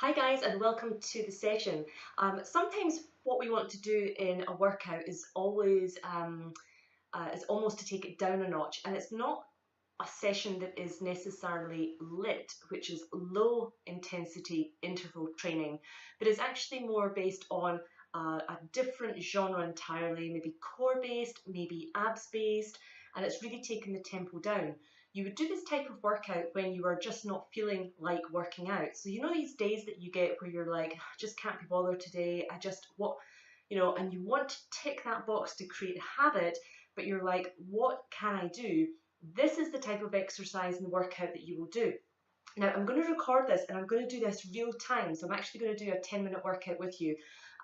Hi guys, and welcome to the session. Sometimes what we want to do in a workout is almost to take it down a notch, and it's not a session that is necessarily lit, which is low intensity interval training, but is actually more based on a different genre entirely, maybe core based, maybe abs based, and it's really taking the tempo down. You would do this type of workout when you are just not feeling like working out. So you know these days that you get where you're like, I just can't be bothered today. And you want to tick that box to create a habit, but you're like, what can I do? This is the type of exercise and workout that you will do. Now, I'm going to record this and I'm going to do this real time. So I'm actually going to do a 10-minute workout with you.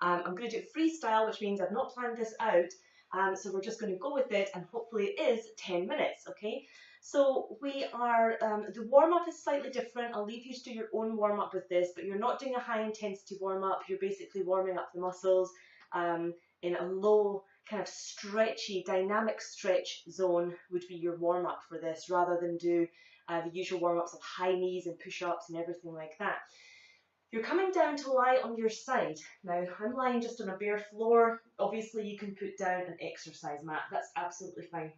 I'm going to do it freestyle, which means I've not planned this out. So we're just going to go with it, and hopefully it is 10 minutes, okay? So the warm-up is slightly different. I'll leave you to do your own warm-up with this, but you're not doing a high intensity warm-up. You're basically warming up the muscles in a low, kind of stretchy, dynamic stretch zone would be your warm-up for this, rather than do the usual warm-ups of high knees and push-ups and everything like that. You're coming down to lie on your side. Now, I'm lying just on a bare floor. Obviously, you can put down an exercise mat. That's absolutely fine.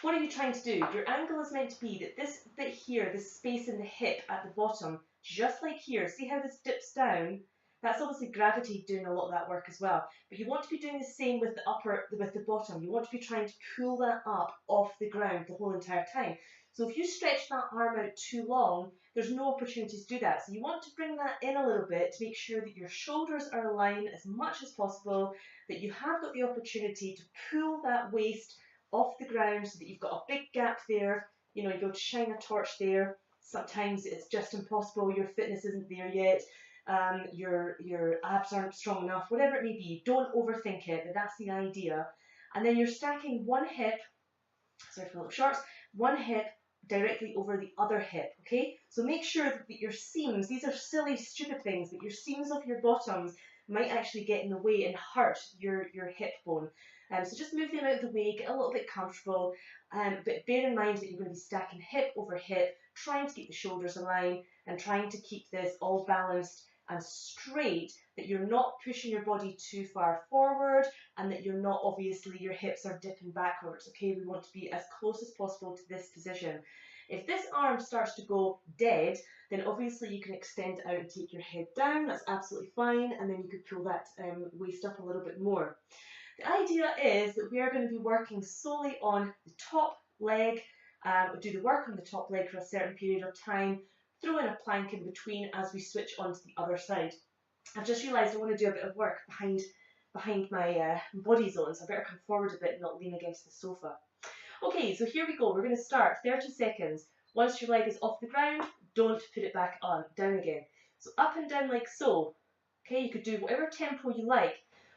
What are you trying to do? Your angle is meant to be that this bit here, this space in the hip at the bottom, just like here, see how this dips down? That's obviously gravity doing a lot of that work as well. But you want to be doing the same with the bottom. You want to be trying to pull that up off the ground the whole entire time. So if you stretch that arm out too long, there's no opportunity to do that. So you want to bring that in a little bit to make sure that your shoulders are aligned as much as possible, that you have got the opportunity to pull that waist off the ground so that you've got a big gap there. You know, you go to shine a torch there. Sometimes it's just impossible, your fitness isn't there yet, your abs aren't strong enough, whatever it may be. Don't overthink it, but that's the idea. And then you're stacking one hip, sorry for the little shorts, one hip directly over the other hip, okay? So make sure that your seams, these are silly, stupid things, but your seams of your bottoms might actually get in the way and hurt your hip bone. So just move them out of the way, get a little bit comfortable, but bear in mind that you're going to be stacking hip over hip, trying to keep the shoulders aligned and trying to keep this all balanced and straight, that you're not pushing your body too far forward and that you're not, obviously, your hips are dipping backwards, okay? We want to be as close as possible to this position. If this arm starts to go dead, then obviously you can extend out and take your head down. That's absolutely fine, and then you could pull that waist up a little bit more. The idea is that we are going to be working solely on the top leg, do the work on the top leg for a certain period of time, throw in a plank in between as we switch on to the other side. I've just realised I want to do a bit of work behind my body zone, so I better come forward a bit and not lean against the sofa. Okay, so here we go. We're going to start 30 seconds. Once your leg is off the ground, don't put it back on, down again. So up and down like so. Okay, you could do whatever tempo you like.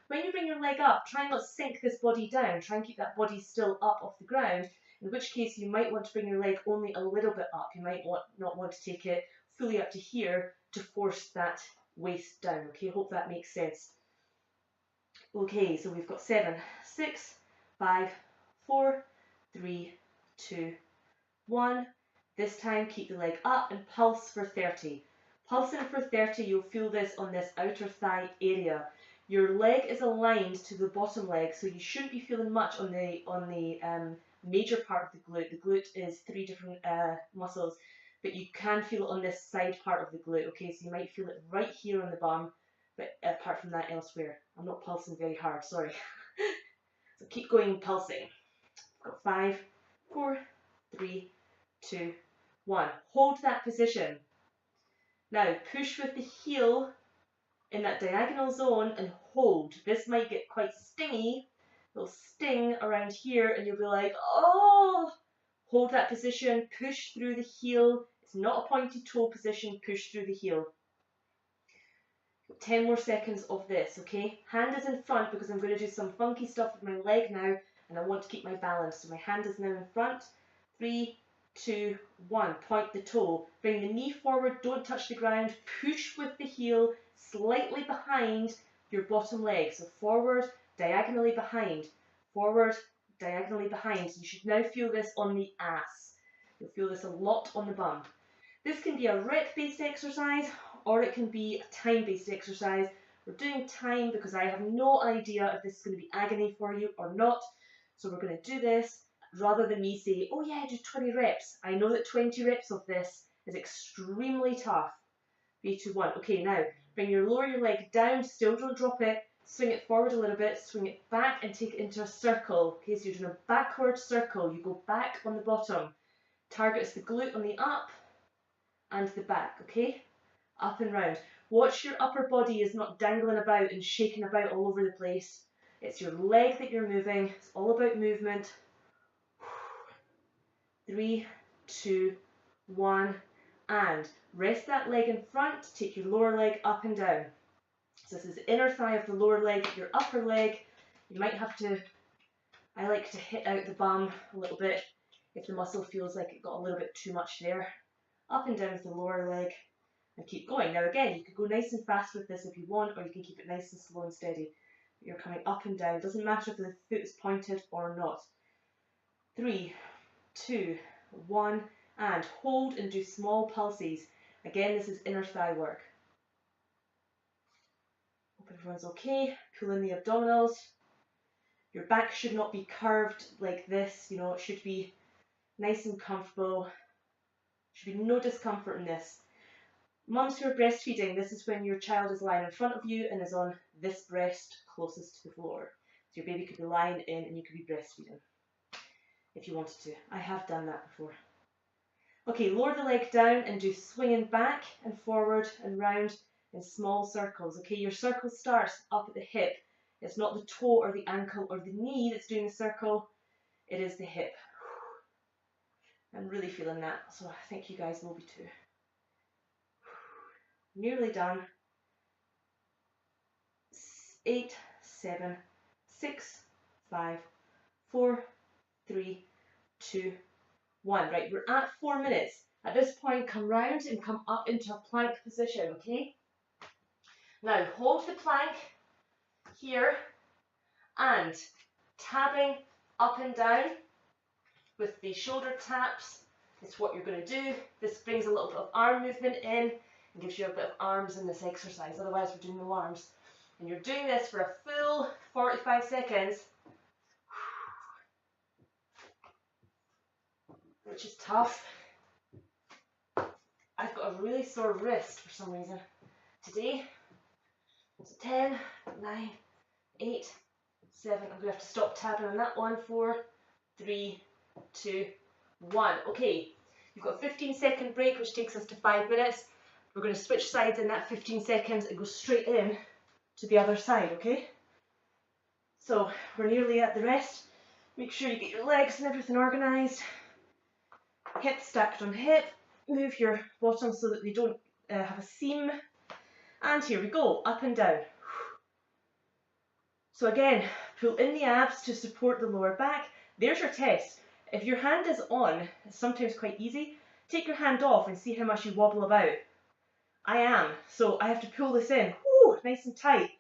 When you bring your leg up, try not to sink this body down. Try and keep that body still up off the ground, in which case you might want to bring your leg only a little bit up. You might not want to take it fully up to here to force that waist down. Okay, hope that makes sense. Okay, so we've got 7, 6, 5, 4, 3, 2, 1. This time keep the leg up and pulse for 30. Pulsing for 30, you'll feel this on this outer thigh area. Your leg is aligned to the bottom leg, so you shouldn't be feeling much on the major part of the glute. The glute is 3 different muscles, but you can feel it on this side part of the glute, okay? So you might feel it right here on the bum, but apart from that, elsewhere. I'm not pulsing very hard, sorry. So keep going, pulsing. Got 5, 4, 3, 2, 1. Hold that position. Now push with the heel in that diagonal zone and hold. This might get quite stingy. It'll sting around here and you'll be like, oh! Hold that position, push through the heel. It's not a pointed toe position, push through the heel. 10 more seconds of this, okay? Hand is in front because I'm going to do some funky stuff with my leg now and I want to keep my balance. So my hand is now in front. 3, 2, 1. Point the toe. Bring the knee forward, don't touch the ground. Push with the heel slightly behind your bottom leg. So forward, diagonally behind. Forward, diagonally behind. So you should now feel this on the ass. You'll feel this a lot on the bum. This can be a rep-based exercise or it can be a time-based exercise. We're doing time because I have no idea if this is going to be agony for you or not. So we're going to do this rather than me say, oh yeah, do 20 reps. I know that 20 reps of this is extremely tough. 3, 2, 1. Okay, now bring your leg down, still don't drop it. Swing it forward a little bit, swing it back and take it into a circle. Okay, so you're doing a backward circle. You go back on the bottom. Target is the glute on the up and the back, okay? Up and round. Watch your upper body is not dangling about and shaking about all over the place. It's your leg that you're moving. It's all about movement. 3, 2, 1, and rest that leg in front. Take your lower leg up and down. So this is the inner thigh of the lower leg, your upper leg. You might have to, I like to hit out the bum a little bit if the muscle feels like it got a little bit too much there. Up and down with the lower leg and keep going. Now again, you could go nice and fast with this if you want, or you can keep it nice and slow and steady. You're coming up and down. Doesn't matter if the foot is pointed or not. 3, 2, 1, and hold and do small pulses. Again, this is inner thigh work. Hope everyone's okay. Pull in the abdominals. Your back should not be curved like this, you know, it should be nice and comfortable. Should be no discomfort in this. Mums who are breastfeeding, this is when your child is lying in front of you and is on this breast closest to the floor. So your baby could be lying in and you could be breastfeeding if you wanted to. I have done that before. Okay, lower the leg down and do swinging back and forward and round in small circles. Okay, your circle starts up at the hip. It's not the toe or the ankle or the knee that's doing the circle. It is the hip. I'm really feeling that, so I think you guys will be too. Nearly done. 8, 7, 6, 5, 4, 3, 2, 1. Right, we're at 4 minutes. At this point, come round and come up into a plank position, okay? Now, hold the plank here and tabbing up and down with the shoulder taps. It's what you're going to do. This brings a little bit of arm movement in and gives you a bit of arms in this exercise. Otherwise, we're doing no arms. And you're doing this for a full 45 seconds, which is tough. I've got a really sore wrist for some reason. Today, it's 10, 9, 8, 7. I'm going to have to stop tapping on that one. 4, 3, 2, 1. Okay, you've got a 15-second break, which takes us to 5 minutes. We're going to switch sides in that 15 seconds and go straight in to the other side, okay? So we're nearly at the rest. Make sure you get your legs and everything organised. Hip stacked on hip. Move your bottom so that they don't have a seam. And here we go, up and down. So again, pull in the abs to support the lower back. There's your test. If your hand is on, it's sometimes quite easy. Take your hand off and see how much you wobble about. I am, so I have to pull this in. Woo, nice and tight.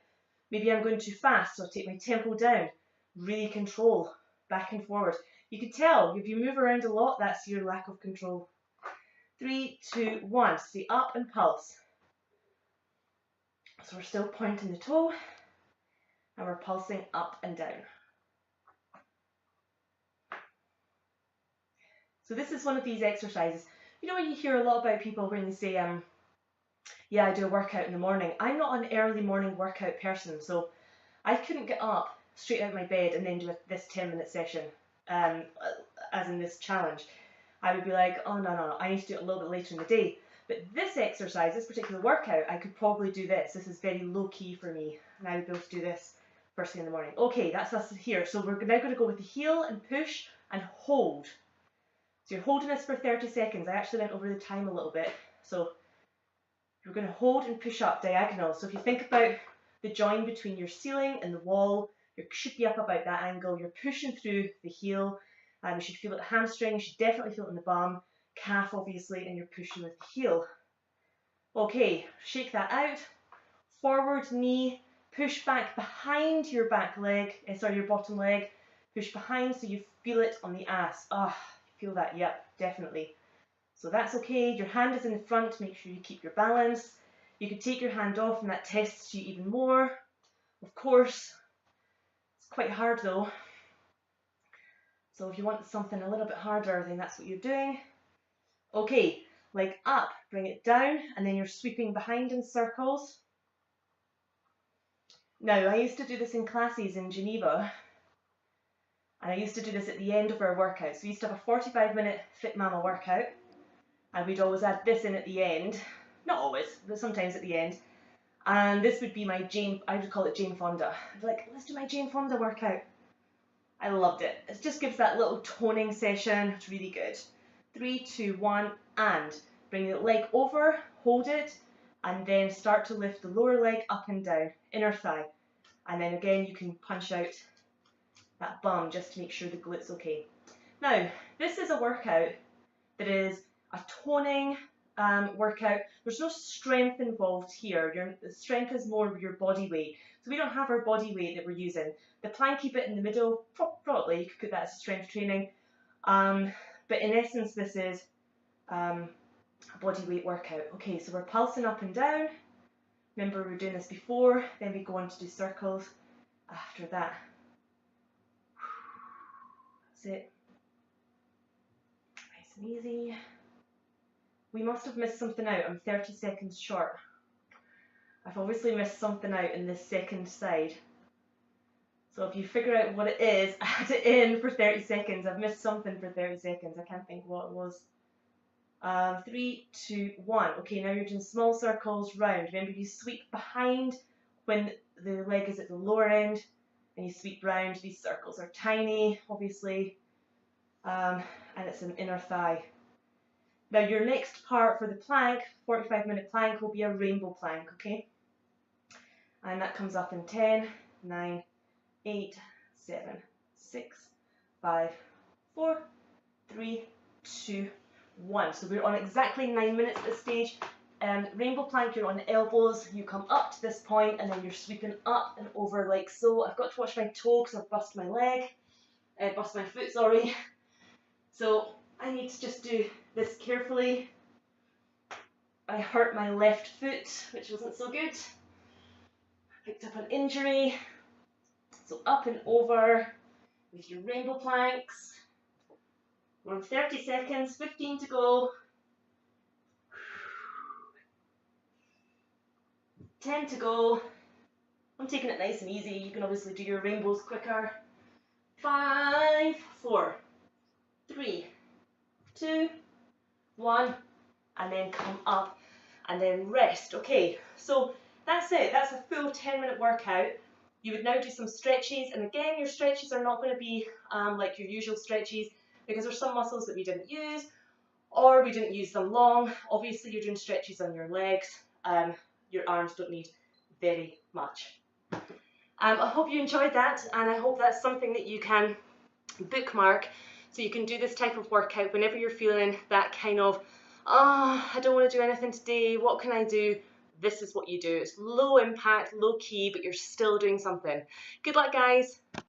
Maybe I'm going too fast, so I'll take my tempo down. Really control, back and forward. You can tell, if you move around a lot, that's your lack of control. 3, 2, 1, stay up and pulse. So we're still pointing the toe, and we're pulsing up and down. So this is one of these exercises. You know when you hear a lot about people when they say, yeah, I do a workout in the morning. I'm not an early morning workout person, so I couldn't get up straight out of my bed and then do this 10-minute session, as in this challenge. I would be like, oh no, I need to do it a little bit later in the day. But this exercise, this particular workout, I could probably do this. This is very low key for me, and I would be able to do this first thing in the morning. Okay, that's us here. So we're now going to go with the heel and push and hold. So you're holding this for 30 seconds. I actually went over the time a little bit. So you're going to hold and push up diagonal. So if you think about the join between your ceiling and the wall, you should be up about that angle. You're pushing through the heel, and you should feel it the hamstring. You should definitely feel it in the bum, calf obviously, and you're pushing with the heel. Okay, shake that out. Forward knee, push back behind your back leg, your bottom leg. Push behind so you feel it on the ass. Ah, you feel that? Yep, definitely. So that's okay. Your hand is in the front. Make sure you keep your balance. You could take your hand off and that tests you even more. Of course, it's quite hard though. So if you want something a little bit harder, then that's what you're doing. Okay, leg up, bring it down, and then you're sweeping behind in circles. Now, I used to do this in classes in Geneva, and I used to do this at the end of our workout. So we used to have a 45-minute fitmama workout, and we'd always add this in at the end. Not always, but sometimes at the end. And this would be my I would call it Jane Fonda. I'd be like, let's do my Jane Fonda workout. I loved it. It just gives that little toning session. It's really good. 3, 2, 1, and bring the leg over, hold it, and then start to lift the lower leg up and down, inner thigh. And then again, you can punch out that bum just to make sure the glute's okay. Now, this is a workout that is a toning workout. There's no strength involved here. The strength is more your body weight. So we don't have our body weight that we're using. The planky bit in the middle, probably you could put that as strength training. But in essence, this is a body weight workout. Okay, so we're pulsing up and down. Remember, we were doing this before. Then we go on to do circles after that. That's it. Nice and easy. We must have missed something out. I'm 30 seconds short. I've obviously missed something out in this second side. So if you figure out what it is, add it in for 30 seconds. I've missed something for 30 seconds. I can't think what it was. 3, 2, 1. Okay, now you're doing small circles round. Remember, you sweep behind when the leg is at the lower end, and you sweep round. These circles are tiny, obviously, and it's an inner thigh. Now your next part for the plank, 45-minute plank, will be a rainbow plank, okay? And that comes up in 10, 9, 8, 7, 6, 5, 4, 3, 2, 1. So we're on exactly 9 minutes at this stage. Rainbow plank, you're on the elbows, you come up to this point, and then you're sweeping up and over like so. I've got to watch my toe because I've bust my foot, sorry. So I need to just do this carefully. I hurt my left foot, which wasn't so good. Picked up an injury. So up and over with your rainbow planks. We're on 30 seconds, 15 to go. 10 to go. I'm taking it nice and easy. You can obviously do your rainbows quicker. 5, 4, 3, 2, 1, and then come up and then rest. Okay, so that's it. That's a full 10-minute workout. You would now do some stretches, and again, your stretches are not going to be like your usual stretches because there's some muscles that we didn't use or we didn't use them long. Obviously, you're doing stretches on your legs. Your arms don't need very much. I hope you enjoyed that, and I hope that's something that you can bookmark so you can do this type of workout whenever you're feeling that kind of, oh, I don't want to do anything today, what can I do? This is what you do. It's low impact, low key, but you're still doing something. Good luck, guys.